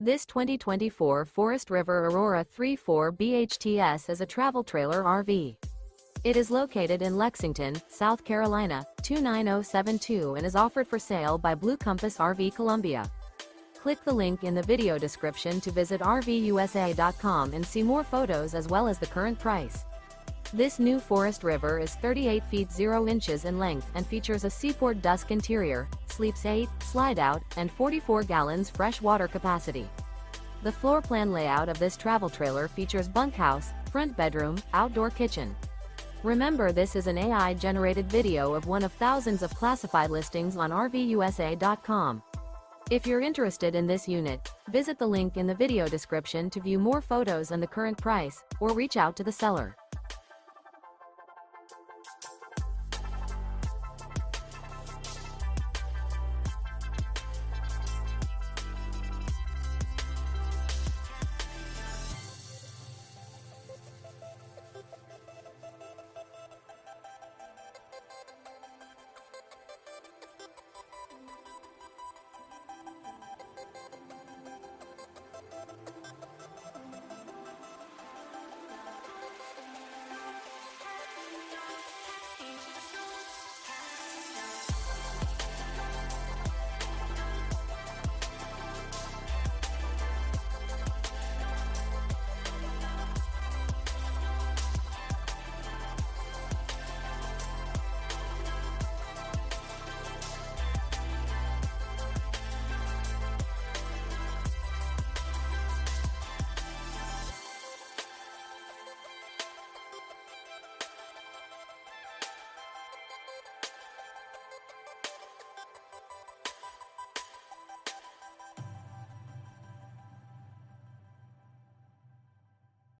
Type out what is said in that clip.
This 2024 Forest River Aurora 3.4 BHTS is a travel trailer RV. It is located in Lexington, South Carolina, 29072 and is offered for sale by Blue Compass RV Columbia. Click the link in the video description to visit RVUSA.com and see more photos as well as the current price. This new Forest River is 38 feet 0 inches in length and features a Seaport Dusk interior, sleeps 8, slide out, and 44 gallons fresh water capacity. The floor plan layout of this travel trailer features bunkhouse, front bedroom, outdoor kitchen. Remember, this is an AI-generated video of one of thousands of classified listings on RVUSA.com. If you're interested in this unit, visit the link in the video description to view more photos and the current price, or reach out to the seller.